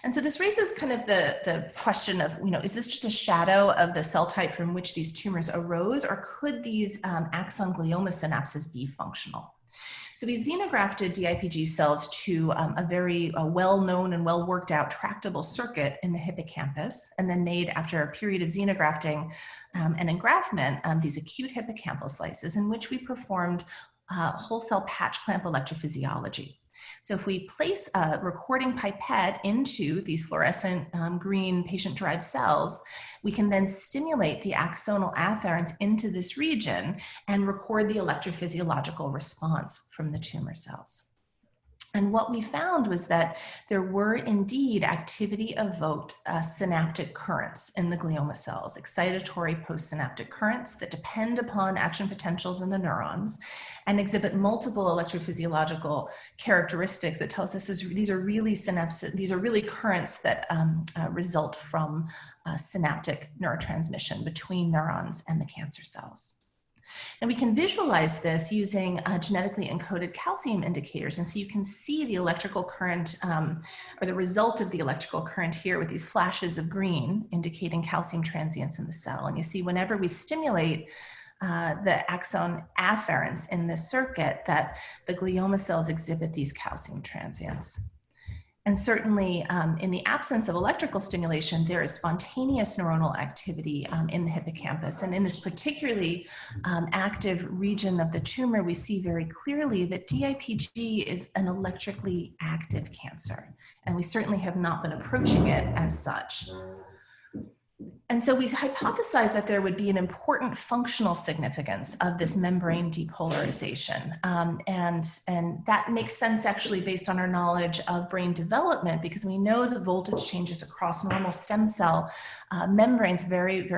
And so this raises kind of the question of, is this just a shadow of the cell type from which these tumors arose, or could these axon glioma synapses be functional? So we xenografted DIPG cells to a very well-known and well-worked out tractable circuit in the hippocampus, and then made, after a period of xenografting and engraftment, these acute hippocampal slices in which we performed whole cell patch clamp electrophysiology. So if we place a recording pipette into these fluorescent green patient-derived cells, we can then stimulate the axonal afferents into this region and record the electrophysiological response from the tumor cells. And what we found was that there were indeed activity-evoked synaptic currents in the glioma cells, excitatory postsynaptic currents that depend upon action potentials in the neurons and exhibit multiple electrophysiological characteristics that tells us these are really synapses, these are really currents that result from synaptic neurotransmission between neurons and the cancer cells. And we can visualize this using genetically encoded calcium indicators. And so you can see the electrical current or the result of the electrical current here with these flashes of green indicating calcium transients in the cell. And you see whenever we stimulate the axon afferents in this circuit that the glioma cells exhibit these calcium transients. And certainly in the absence of electrical stimulation, there is spontaneous neuronal activity in the hippocampus. And in this particularly active region of the tumor, we see very clearly that DIPG is an electrically active cancer. And we certainly have not been approaching it as such. And so we hypothesized that there would be an important functional significance of this membrane depolarization. And that makes sense actually based on our knowledge of brain development, because we know that voltage changes across normal stem cell membranes very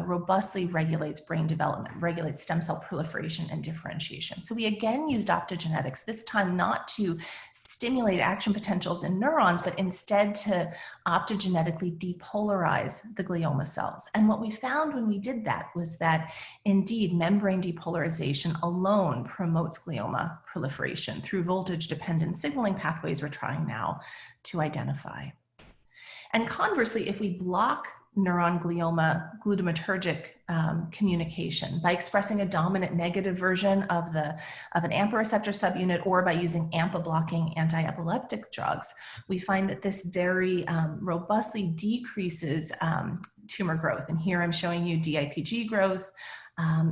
robustly regulates brain development, regulates stem cell proliferation and differentiation. So we again used optogenetics, this time not to stimulate action potentials in neurons, but instead to optogenetically depolarize the glioma cells. And what we found when we did that was that indeed membrane depolarization alone promotes glioma proliferation through voltage-dependent signaling pathways we're trying now to identify. And conversely, if we block neuron-glioma glutamatergic communication by expressing a dominant negative version of an AMPA receptor subunit or by using AMPA-blocking anti-epileptic drugs, we find that this very robustly decreases tumor growth. And here I'm showing you DIPG growth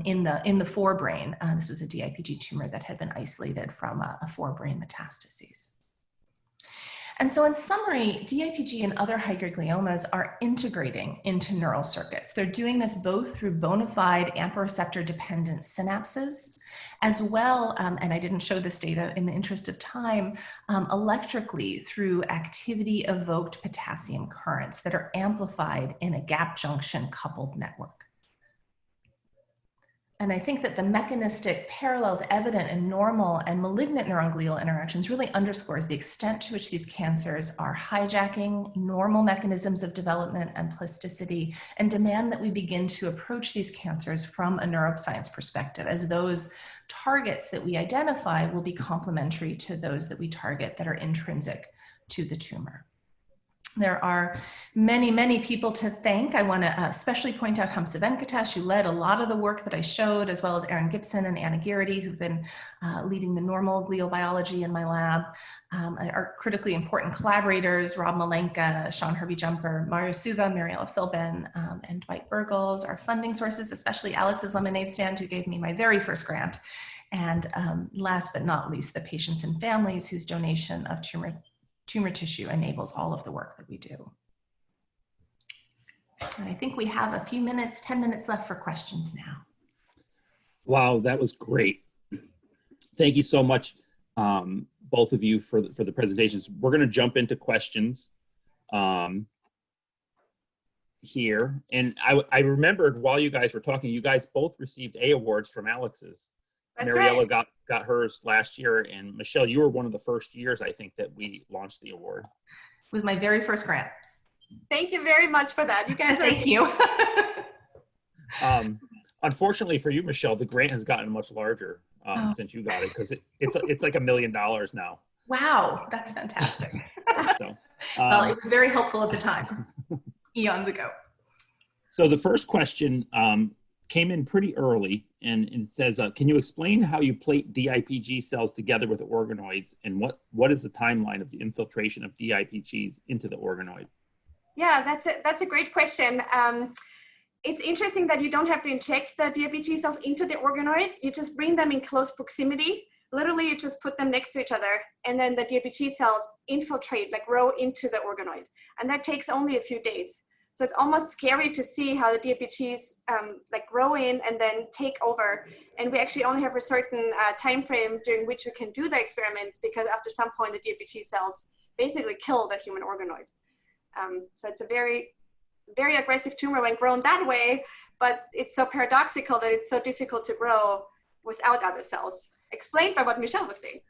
in the forebrain. This was a DIPG tumor that had been isolated from a forebrain metastases. And so in summary, DIPG and other high-grade gliomas are integrating into neural circuits. They're doing this both through bona fide AMPA receptor-dependent synapses, as well, and I didn't show this data in the interest of time, electrically through activity-evoked potassium currents that are amplified in a gap junction coupled network. And I think that the mechanistic parallels evident in normal and malignant neuron-glial interactions really underscores the extent to which these cancers are hijacking normal mechanisms of development and plasticity, and demand that we begin to approach these cancers from a neuroscience perspective, as those targets that we identify will be complementary to those that we target that are intrinsic to the tumor. There are many people to thank. I want to especially point out Hamza Venkatesh, who led a lot of the work that I showed, as well as Aaron Gibson and Anna Garrity, who've been leading the normal glial biology in my lab. Our critically important collaborators, Rob Malenka, Sean Hervey-Jumper, Mario Suva, Mariella Filbin, and Dwight Burgles. Our funding sources, especially Alex's Lemonade Stand, who gave me my very first grant. And last but not least, the patients and families whose donation of tumor tissue enables all of the work that we do. And I think we have a few minutes, 10 minutes left for questions now. Wow, that was great. Thank you so much, both of you, for the presentations. We're going to jump into questions here. And I remembered while you guys were talking, you guys both received A awards from Alex's. That's Mariella right. got hers last year, and Michelle, you were one of the first years, I think, that we launched the award. It was my very first grant. Thank you very much for that. You guys are. Thank you. Unfortunately for you, Michelle, the grant has gotten much larger since you got it, because it's like $1 million now. Wow, that's fantastic. So, well, it was very helpful at the time, eons ago. So the first question came in pretty early, and it says, can you explain how you plate DIPG cells together with organoids, and what is the timeline of the infiltration of DIPGs into the organoid? Yeah, that's a great question. It's interesting that you don't have to inject the DIPG cells into the organoid. You just bring them in close proximity. Literally, you just put them next to each other, and then the DIPG cells infiltrate, like grow into the organoid. And that takes only a few days. So it's almost scary to see how the DIPGs like grow in and then take over. And we actually only have a certain time frame during which we can do the experiments, because after some point, the DIPG cells basically kill the human organoid. So it's a very aggressive tumor when grown that way, but it's so paradoxical that it's so difficult to grow without other cells, explained by what Michelle was saying.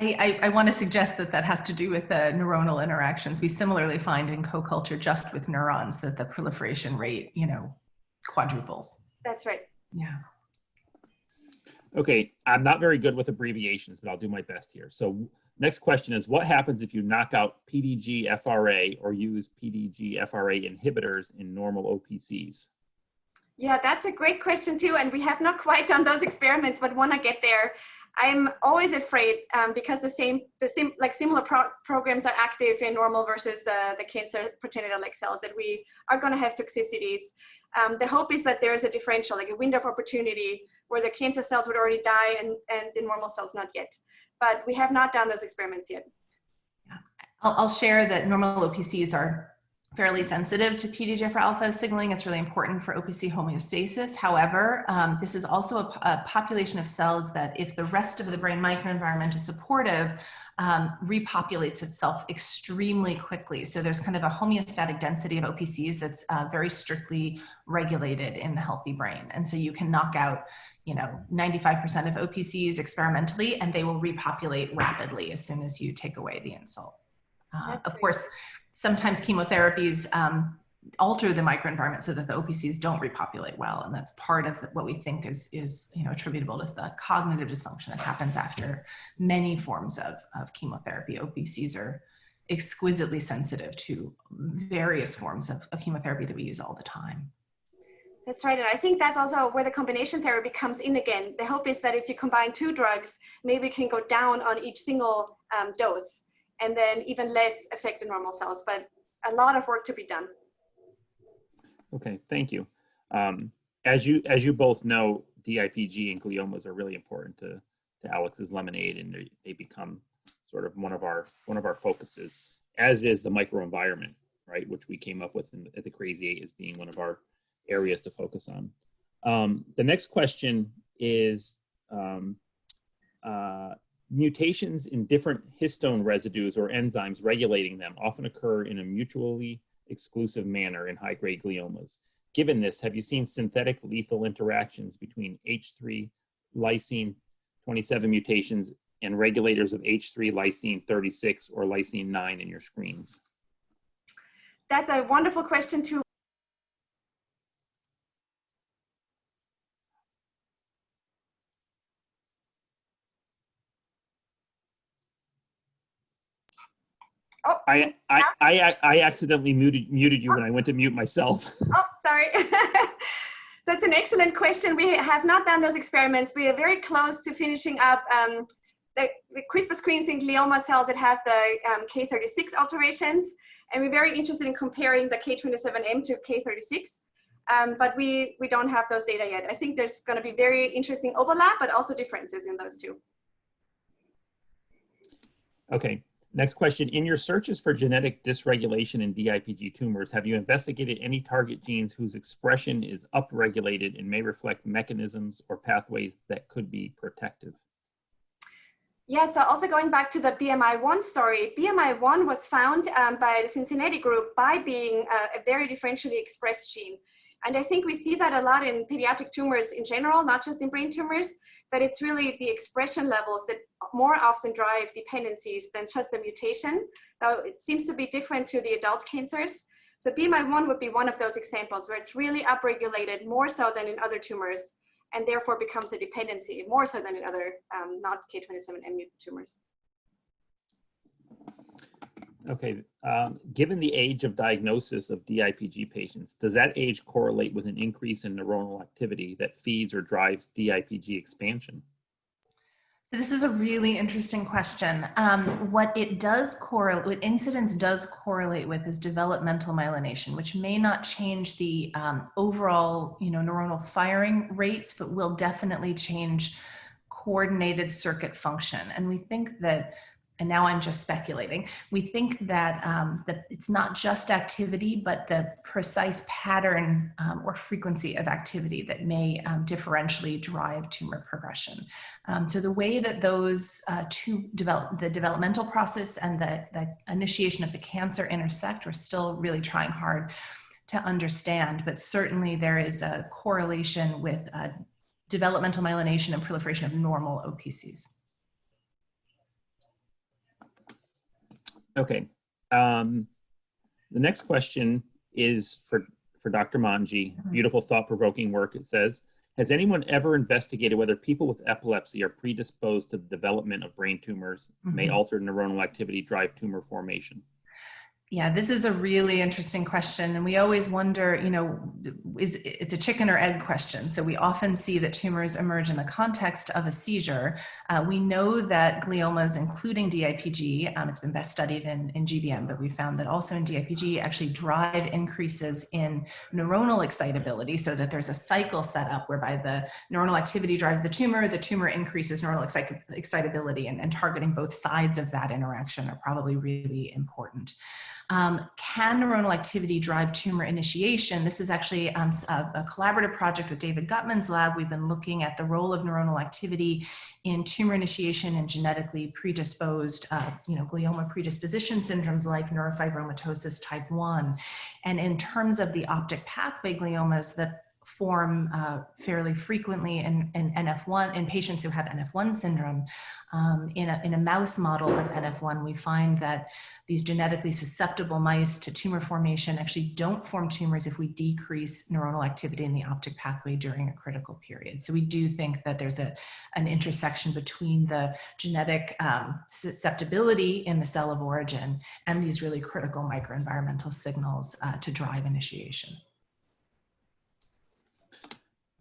I want to suggest that has to do with the neuronal interactions. We similarly find in co-culture just with neurons that the proliferation rate, quadruples. That's right. Yeah. Okay, I'm not very good with abbreviations, but I'll do my best here. So next question is, what happens if you knock out PDG-FRA or use PDG-FRA inhibitors in normal OPCs? Yeah, that's a great question too. And we have not quite done those experiments, but want to get there. I'm always afraid because similar programs are active in normal versus the cancer progenitor-like cells, that we are going to have toxicities. The hope is that there is a differential, like a window of opportunity where the cancer cells would already die and the normal cells not yet. But we have not done those experiments yet. Yeah. I'll share that normal OPCs are fairly sensitive to PDGFR alpha signaling. It's really important for OPC homeostasis. However, this is also a population of cells that, if the rest of the brain microenvironment is supportive, repopulates itself extremely quickly. So there's kind of a homeostatic density of OPCs that's very strictly regulated in the healthy brain. And so you can knock out, 95% of OPCs experimentally, and they will repopulate rapidly as soon as you take away the insult. Of course, sometimes chemotherapies alter the microenvironment so that the OPCs don't repopulate well, and that's part of what we think is attributable to the cognitive dysfunction that happens after many forms of chemotherapy. OPCs are exquisitely sensitive to various forms of chemotherapy that we use all the time. That's right, and I think that's also where the combination therapy comes in again. The hope is that if you combine two drugs, maybe we can go down on each single dose, and then even less affect the normal cells, but a lot of work to be done. Okay, thank you. As you both know, DIPG and gliomas are really important to Alex's lemonade, and they become sort of one of our focuses, as is the microenvironment, right, which we came up with at the Crazy 8 as being one of our areas to focus on. The next question is, mutations in different histone residues or enzymes regulating them often occur in a mutually exclusive manner in high-grade gliomas. Given this, have you seen synthetic lethal interactions between H3 lysine 27 mutations and regulators of H3 lysine 36 or lysine 9 in your screens? That's a wonderful question too. Oh, I accidentally muted you when I went to mute myself. Oh, sorry. So it's an excellent question. We have not done those experiments. We are very close to finishing up the CRISPR screens in glioma cells that have the K36 alterations. And we're very interested in comparing the K27M to K36. But we don't have those data yet. I think there's going to be very interesting overlap, but also differences in those two. Okay. Next question, in your searches for genetic dysregulation in DIPG tumors, have you investigated any target genes whose expression is upregulated and may reflect mechanisms or pathways that could be protective? Yeah, so also going back to the BMI1 story, BMI1 was found by the Cincinnati group by being a very differentially expressed gene. And I think we see that a lot in pediatric tumors in general, not just in brain tumors, that it's really the expression levels that more often drive dependencies than just the mutation. Now, it seems to be different to the adult cancers. So BMI1 would be one of those examples where it's really upregulated more so than in other tumors, and therefore becomes a dependency more so than in other not K27M mutant tumors. Okay, given the age of diagnosis of DIPG patients, does that age correlate with an increase in neuronal activity that feeds or drives DIPG expansion? So this is a really interesting question. What incidence does correlate with is developmental myelination, which may not change the overall, neuronal firing rates, but will definitely change coordinated circuit function. And we think that, and now I'm just speculating, we think that, that it's not just activity, but the precise pattern or frequency of activity that may differentially drive tumor progression. So the way that those two the developmental process and the initiation of the cancer intersect, we're still really trying hard to understand, but certainly there is a correlation with developmental myelination and proliferation of normal OPCs. Okay, the next question is for Dr. Monje. Beautiful, thought-provoking work, it says. Has anyone ever investigated whether people with epilepsy are predisposed to the development of brain tumors, may alter neuronal activity, drive tumor formation? Yeah, this is a really interesting question. And we always wonder, you know, it's a chicken or egg question. So we often see that tumors emerge in the context of a seizure. We know that gliomas, including DIPG, it's been best studied in GBM, but we found that also in DIPG actually drive increases in neuronal excitability, so that there's a cycle set up whereby the neuronal activity drives the tumor increases neuronal excitability, and targeting both sides of that interaction are probably really important. Can neuronal activity drive tumor initiation? This is actually a collaborative project with David Gutman's lab. We've been looking at the role of neuronal activity in tumor initiation and genetically predisposed, glioma predisposition syndromes like neurofibromatosis type 1. And in terms of the optic pathway gliomas that form fairly frequently in NF1, in patients who have NF1 syndrome, in a mouse model of NF1, we find that these genetically susceptible mice to tumor formation actually don't form tumors if we decrease neuronal activity in the optic pathway during a critical period. So we do think that there's an intersection between the genetic susceptibility in the cell of origin and these really critical microenvironmental signals to drive initiation.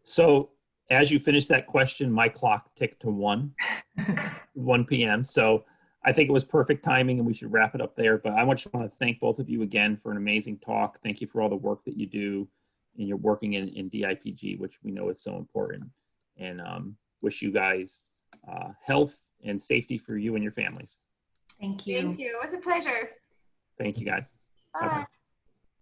So as you finish that question, my clock ticked to 1 p.m. So I think it was perfect timing and we should wrap it up there. But I just want to thank both of you again for an amazing talk. Thank you for all the work that you do, and you're working in DIPG, which we know is so important. And wish you guys health and safety for you and your families. Thank you. Thank you. It was a pleasure. Thank you, guys. Bye. Bye-bye.